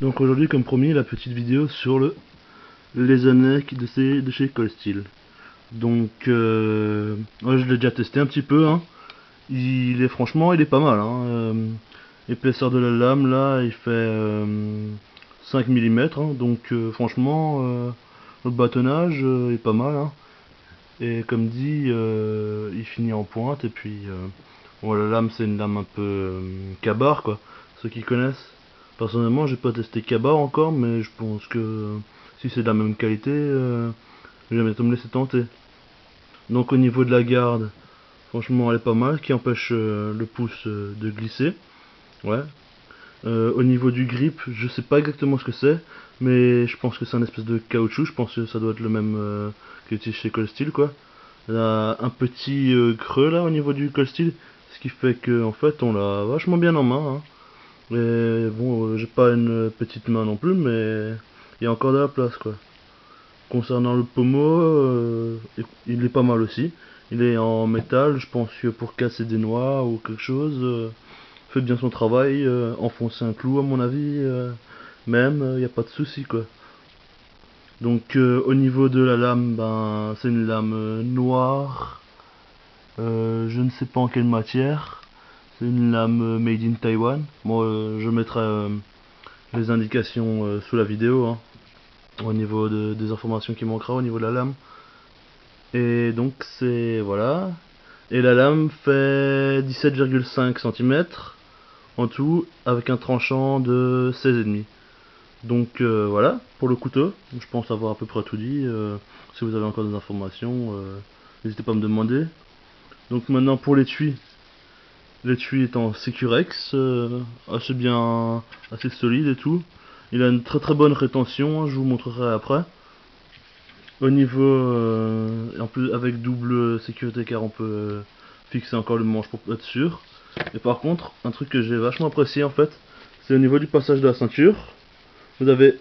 Donc aujourd'hui, comme promis, la petite vidéo sur les annexes de chez Cold Steel. Donc ouais, je l'ai déjà testé un petit peu, hein. Franchement il est pas mal, hein. L'épaisseur de la lame là il fait 5 mm, hein. Donc franchement le bâtonnage est pas mal, hein. Et comme dit il finit en pointe. Et puis bon, la lame c'est une lame un peu cabar quoi, ceux qui connaissent. Personnellement j'ai pas testé cabar encore, mais je pense que si c'est de la même qualité je vais bientôt me laisser tenter. Donc au niveau de la garde, franchement elle est pas mal, qui empêche le pouce de glisser. Ouais. Au niveau du grip, je sais pas exactement ce que c'est, mais je pense que c'est un espèce de caoutchouc. Je pense que ça doit être le même que chez Cold Steel quoi. Il y a un petit creux là au niveau du Cold Steel, ce qui fait que en fait on l'a vachement bien en main, hein. Et bon, j'ai pas une petite main non plus, mais il y a encore de la place quoi. Concernant le pommeau, il est pas mal aussi. Il est en métal, je pense que pour casser des noix ou quelque chose, fait bien son travail. Enfoncer un clou à mon avis, même, il n'y a pas de souci quoi. Donc au niveau de la lame, ben c'est une lame noire, je ne sais pas en quelle matière. C'est une lame made in Taiwan. Bon, je mettrai les indications sous la vidéo, hein, au niveau des informations qui manquera au niveau de la lame. Et donc c'est voilà. Et la lame fait 17,5 cm en tout, avec un tranchant de 16,5. Donc voilà pour le couteau. Je pense avoir à peu près tout dit. Si vous avez encore des informations, n'hésitez pas à me demander. Donc maintenant pour l'étui. L'étui est en Securex, assez bien, assez solide et tout. Il a une très très bonne rétention, je vous montrerai après. Au niveau, en plus avec double sécurité, car on peut fixer encore le manche pour être sûr. Et par contre, un truc que j'ai vachement apprécié en fait, c'est au niveau du passage de la ceinture. Vous avez,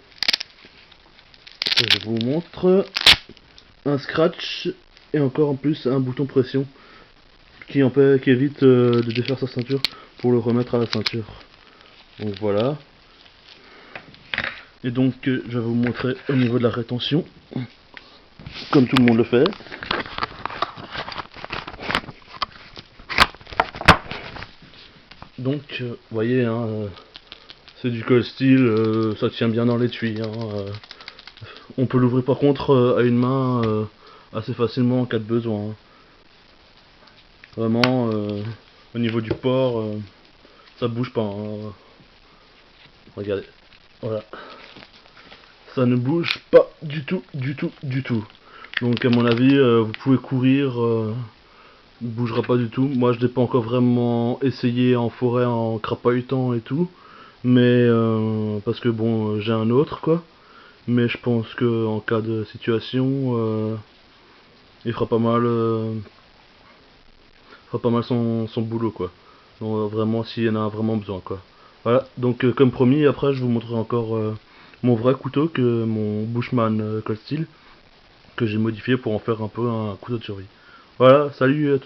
je vous montre, un scratch et encore en plus un bouton pression qui évite de défaire sa ceinture pour le remettre à la ceinture. Donc voilà. Et donc je vais vous montrer au niveau de la rétention, comme tout le monde le fait. Donc vous voyez, hein, c'est du Cold Steel, ça tient bien dans l'étui, hein. On peut l'ouvrir par contre à une main assez facilement en cas de besoin, hein. Vraiment au niveau du port, ça bouge pas, hein. Regardez, voilà, ça ne bouge pas du tout, du tout, du tout. Donc à mon avis vous pouvez courir, il bougera pas du tout. Moi je l'ai pas encore vraiment essayé en forêt en crapahutant et tout, mais parce que bon j'ai un autre quoi. Mais je pense que en cas de situation il fera pas mal son boulot quoi. Donc vraiment s'il y en a vraiment besoin quoi. Voilà, donc comme promis, après je vous montrerai encore mon vrai couteau, que mon Bushman Cold Steel, que j'ai modifié pour en faire un peu un couteau de survie. Voilà, salut à tout à l'heure.